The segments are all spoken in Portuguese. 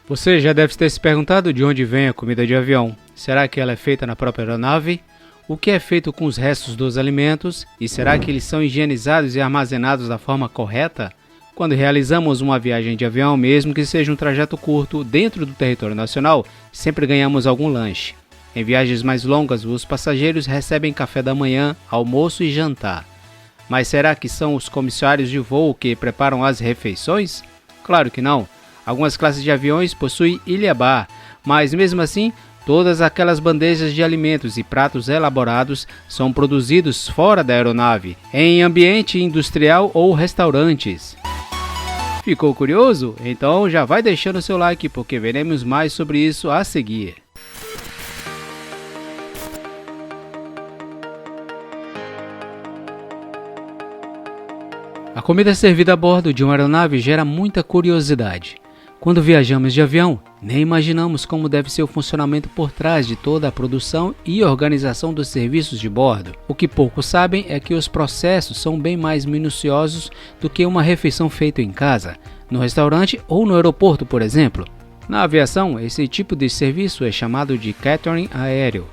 Você já deve ter se perguntado de onde vem a comida de avião. Será que ela é feita na própria aeronave? O que é feito com os restos dos alimentos? E será que eles são higienizados e armazenados da forma correta? Quando realizamos uma viagem de avião, mesmo que seja um trajeto curto dentro do território nacional, sempre ganhamos algum lanche. Em viagens mais longas, os passageiros recebem café da manhã, almoço e jantar. Mas será que são os comissários de voo que preparam as refeições? Claro que não. Algumas classes de aviões possuem ilha-bar, mas mesmo assim, todas aquelas bandejas de alimentos e pratos elaborados são produzidos fora da aeronave, em ambiente industrial ou restaurantes. Ficou curioso? Então já vai deixando seu like porque veremos mais sobre isso a seguir. A comida servida a bordo de uma aeronave gera muita curiosidade. Quando viajamos de avião, nem imaginamos como deve ser o funcionamento por trás de toda a produção e organização dos serviços de bordo. O que poucos sabem é que os processos são bem mais minuciosos do que uma refeição feita em casa, no restaurante ou no aeroporto, por exemplo. Na aviação, esse tipo de serviço é chamado de catering aéreo.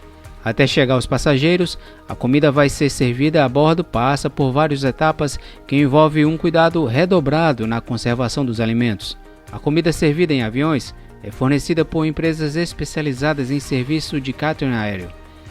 Até chegar aos passageiros, a comida vai ser servida a bordo, passa por várias etapas que envolvem um cuidado redobrado na conservação dos alimentos. A comida servida em aviões é fornecida por empresas especializadas em serviço de catering aéreo.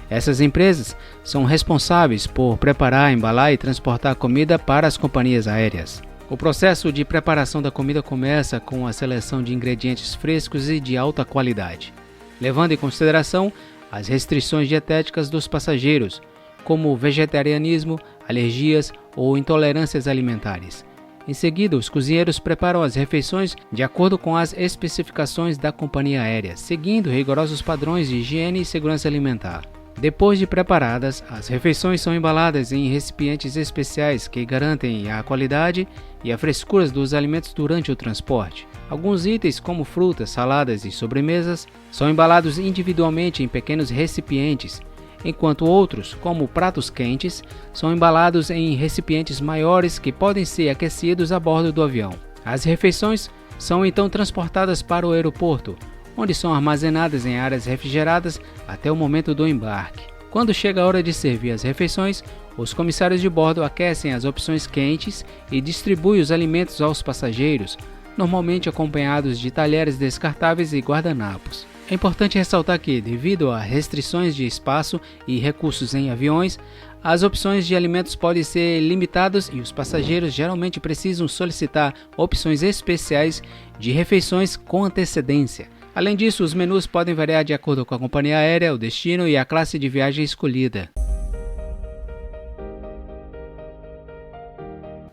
Essas empresas são responsáveis por preparar, embalar e transportar a comida para as companhias aéreas. O processo de preparação da comida começa com a seleção de ingredientes frescos e de alta qualidade, levando em consideração as restrições dietéticas dos passageiros, como vegetarianismo, alergias ou intolerâncias alimentares. Em seguida, os cozinheiros preparam as refeições de acordo com as especificações da companhia aérea, seguindo rigorosos padrões de higiene e segurança alimentar. Depois de preparadas, as refeições são embaladas em recipientes especiais que garantem a qualidade e a frescura dos alimentos durante o transporte. Alguns itens, como frutas, saladas e sobremesas, são embalados individualmente em pequenos recipientes, enquanto outros, como pratos quentes, são embalados em recipientes maiores que podem ser aquecidos a bordo do avião. As refeições são então transportadas para o aeroporto, onde são armazenadas em áreas refrigeradas até o momento do embarque. Quando chega a hora de servir as refeições, os comissários de bordo aquecem as opções quentes e distribuem os alimentos aos passageiros, normalmente acompanhados de talheres descartáveis e guardanapos. É importante ressaltar que, devido a restrições de espaço e recursos em aviões, as opções de alimentos podem ser limitadas e os passageiros geralmente precisam solicitar opções especiais de refeições com antecedência. Além disso, os menus podem variar de acordo com a companhia aérea, o destino e a classe de viagem escolhida.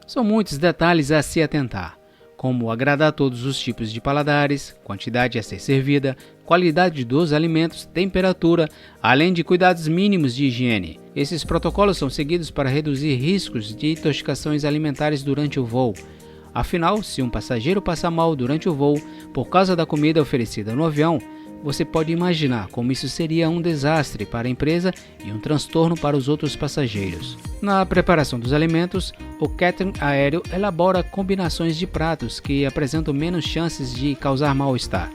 São muitos detalhes a se atentar, como agradar todos os tipos de paladares, quantidade a ser servida, qualidade dos alimentos, temperatura, além de cuidados mínimos de higiene. Esses protocolos são seguidos para reduzir riscos de intoxicações alimentares durante o voo. Afinal, se um passageiro passar mal durante o voo por causa da comida oferecida no avião, você pode imaginar como isso seria um desastre para a empresa e um transtorno para os outros passageiros. Na preparação dos alimentos, o catering aéreo elabora combinações de pratos que apresentam menos chances de causar mal-estar.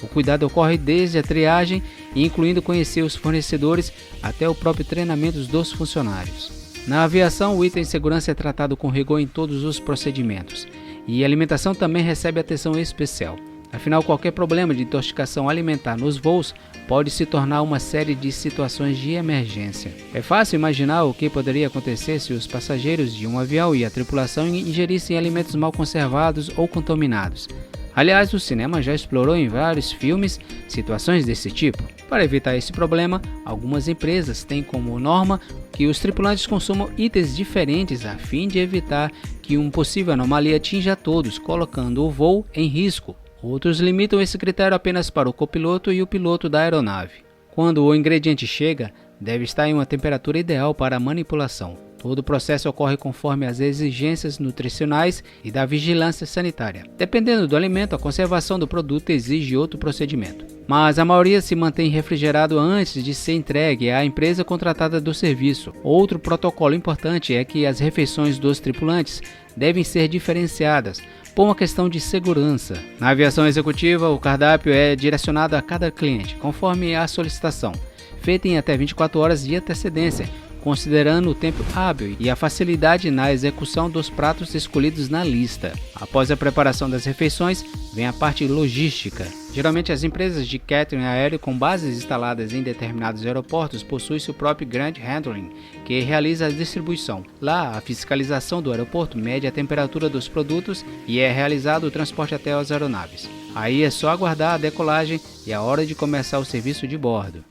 O cuidado ocorre desde a triagem, incluindo conhecer os fornecedores até o próprio treinamento dos funcionários. Na aviação, o item de segurança é tratado com rigor em todos os procedimentos, e a alimentação também recebe atenção especial. Afinal, qualquer problema de intoxicação alimentar nos voos pode se tornar uma série de situações de emergência. É fácil imaginar o que poderia acontecer se os passageiros de um avião e a tripulação ingerissem alimentos mal conservados ou contaminados. Aliás, o cinema já explorou em vários filmes situações desse tipo. Para evitar esse problema, algumas empresas têm como norma que os tripulantes consumam itens diferentes a fim de evitar que uma possível anomalia atinja todos, colocando o voo em risco. Outros limitam esse critério apenas para o copiloto e o piloto da aeronave. Quando o ingrediente chega, deve estar em uma temperatura ideal para a manipulação. Todo o processo ocorre conforme as exigências nutricionais e da vigilância sanitária. Dependendo do alimento, a conservação do produto exige outro procedimento. Mas a maioria se mantém refrigerado antes de ser entregue à empresa contratada do serviço. Outro protocolo importante é que as refeições dos tripulantes devem ser diferenciadas, por uma questão de segurança. Na aviação executiva, o cardápio é direcionado a cada cliente, conforme a solicitação, feita em até 24 horas de antecedência, considerando o tempo hábil e a facilidade na execução dos pratos escolhidos na lista. Após a preparação das refeições, vem a parte logística. Geralmente as empresas de catering aéreo com bases instaladas em determinados aeroportos possuem seu próprio ground handling, que realiza a distribuição. Lá, a fiscalização do aeroporto mede a temperatura dos produtos e é realizado o transporte até as aeronaves. Aí é só aguardar a decolagem e a hora de começar o serviço de bordo.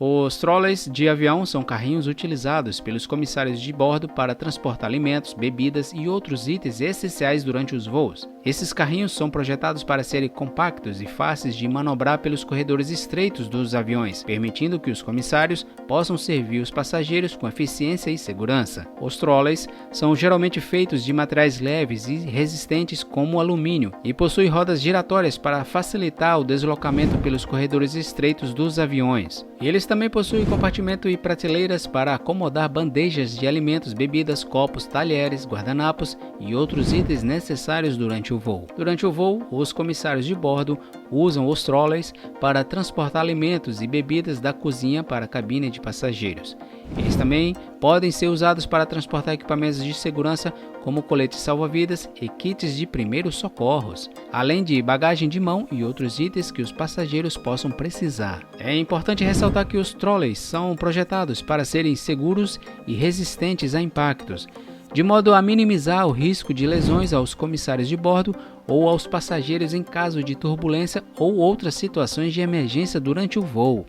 Os trolleys de avião são carrinhos utilizados pelos comissários de bordo para transportar alimentos, bebidas e outros itens essenciais durante os voos. Esses carrinhos são projetados para serem compactos e fáceis de manobrar pelos corredores estreitos dos aviões, permitindo que os comissários possam servir os passageiros com eficiência e segurança. Os trolleys são geralmente feitos de materiais leves e resistentes como alumínio e possuem rodas giratórias para facilitar o deslocamento pelos corredores estreitos dos aviões. Eles também possuem compartimento e prateleiras para acomodar bandejas de alimentos, bebidas, copos, talheres, guardanapos e outros itens necessários durante o voo. Durante o voo, os comissários de bordo usam os trolleys para transportar alimentos e bebidas da cozinha para a cabine de passageiros. Eles também podem ser usados para transportar equipamentos de segurança como coletes salva-vidas e kits de primeiros socorros, além de bagagem de mão e outros itens que os passageiros possam precisar. É importante ressaltar que os trolleys são projetados para serem seguros e resistentes a impactos, de modo a minimizar o risco de lesões aos comissários de bordo ou aos passageiros em caso de turbulência ou outras situações de emergência durante o voo.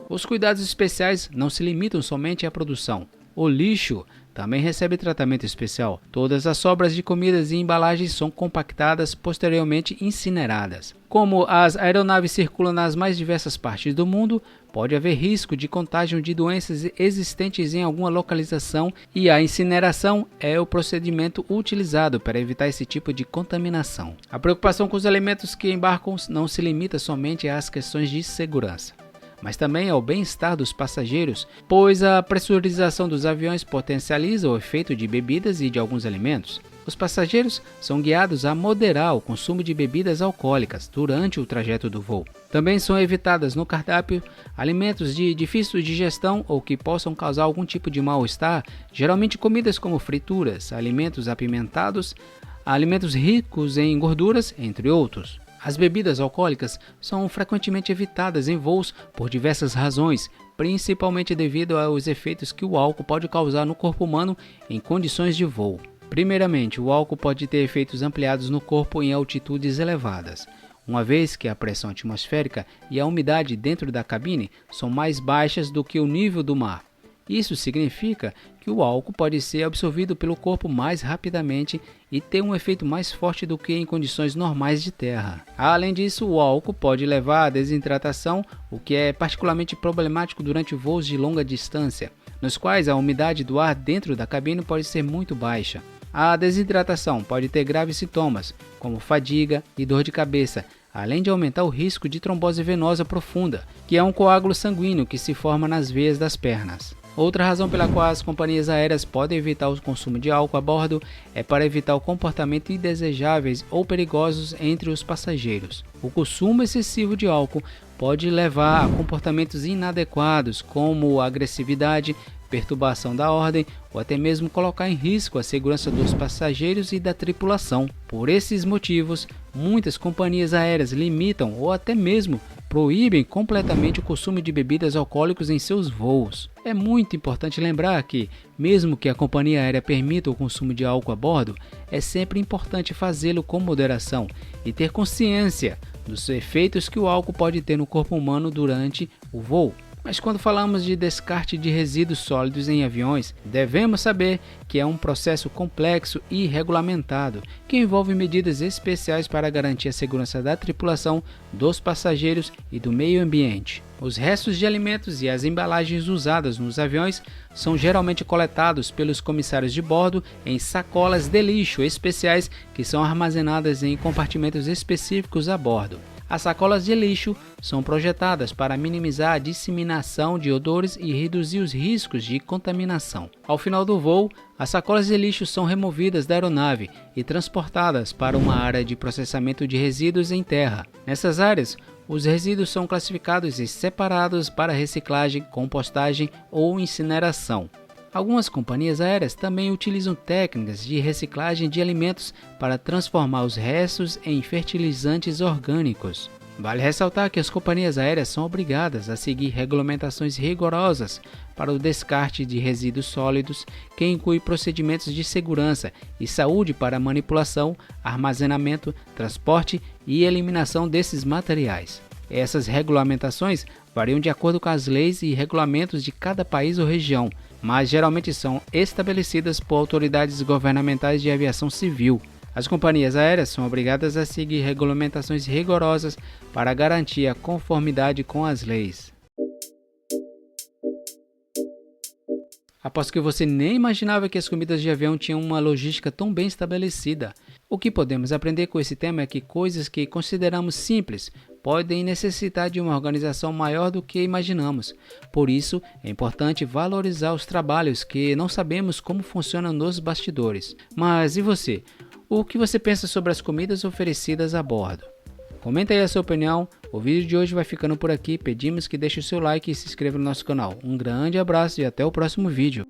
Os cuidados especiais não se limitam somente à produção. O lixo também recebe tratamento especial. Todas as sobras de comidas e embalagens são compactadas, posteriormente incineradas. Como as aeronaves circulam nas mais diversas partes do mundo, pode haver risco de contágio de doenças existentes em alguma localização e a incineração é o procedimento utilizado para evitar esse tipo de contaminação. A preocupação com os elementos que embarcam não se limita somente às questões de segurança, mas também ao bem-estar dos passageiros, pois a pressurização dos aviões potencializa o efeito de bebidas e de alguns alimentos. Os passageiros são guiados a moderar o consumo de bebidas alcoólicas durante o trajeto do voo. Também são evitadas no cardápio alimentos de difícil digestão ou que possam causar algum tipo de mal-estar, geralmente comidas como frituras, alimentos apimentados, alimentos ricos em gorduras, entre outros. As bebidas alcoólicas são frequentemente evitadas em voos por diversas razões, principalmente devido aos efeitos que o álcool pode causar no corpo humano em condições de voo. Primeiramente, o álcool pode ter efeitos ampliados no corpo em altitudes elevadas, uma vez que a pressão atmosférica e a umidade dentro da cabine são mais baixas do que o nível do mar. Isso significa que o álcool pode ser absorvido pelo corpo mais rapidamente e ter um efeito mais forte do que em condições normais de terra. Além disso, o álcool pode levar à desidratação, o que é particularmente problemático durante voos de longa distância, nos quais a umidade do ar dentro da cabine pode ser muito baixa. A desidratação pode ter graves sintomas, como fadiga e dor de cabeça, além de aumentar o risco de trombose venosa profunda, que é um coágulo sanguíneo que se forma nas veias das pernas. Outra razão pela qual as companhias aéreas podem evitar o consumo de álcool a bordo é para evitar o comportamento indesejáveis ou perigosos entre os passageiros. O consumo excessivo de álcool pode levar a comportamentos inadequados, como agressividade, perturbação da ordem ou até mesmo colocar em risco a segurança dos passageiros e da tripulação. Por esses motivos, muitas companhias aéreas limitam ou até mesmo proíbem completamente o consumo de bebidas alcoólicas em seus voos. É muito importante lembrar que, mesmo que a companhia aérea permita o consumo de álcool a bordo, é sempre importante fazê-lo com moderação e ter consciência dos efeitos que o álcool pode ter no corpo humano durante o voo. Mas quando falamos de descarte de resíduos sólidos em aviões, devemos saber que é um processo complexo e regulamentado, que envolve medidas especiais para garantir a segurança da tripulação, dos passageiros e do meio ambiente. Os restos de alimentos e as embalagens usadas nos aviões são geralmente coletados pelos comissários de bordo em sacolas de lixo especiais que são armazenadas em compartimentos específicos a bordo. As sacolas de lixo são projetadas para minimizar a disseminação de odores e reduzir os riscos de contaminação. Ao final do voo, as sacolas de lixo são removidas da aeronave e transportadas para uma área de processamento de resíduos em terra. Nessas áreas, os resíduos são classificados e separados para reciclagem, compostagem ou incineração. Algumas companhias aéreas também utilizam técnicas de reciclagem de alimentos para transformar os restos em fertilizantes orgânicos. Vale ressaltar que as companhias aéreas são obrigadas a seguir regulamentações rigorosas para o descarte de resíduos sólidos, que inclui procedimentos de segurança e saúde para manipulação, armazenamento, transporte e eliminação desses materiais. Essas regulamentações variam de acordo com as leis e regulamentos de cada país ou região, mas geralmente são estabelecidas por autoridades governamentais de aviação civil. As companhias aéreas são obrigadas a seguir regulamentações rigorosas para garantir a conformidade com as leis. Aposto que você nem imaginava que as comidas de avião tinham uma logística tão bem estabelecida. O que podemos aprender com esse tema é que coisas que consideramos simples podem necessitar de uma organização maior do que imaginamos. Por isso, é importante valorizar os trabalhos que não sabemos como funcionam nos bastidores. Mas e você? O que você pensa sobre as comidas oferecidas a bordo? Comenta aí a sua opinião. O vídeo de hoje vai ficando por aqui. Pedimos que deixe o seu like e se inscreva no nosso canal. Um grande abraço e até o próximo vídeo.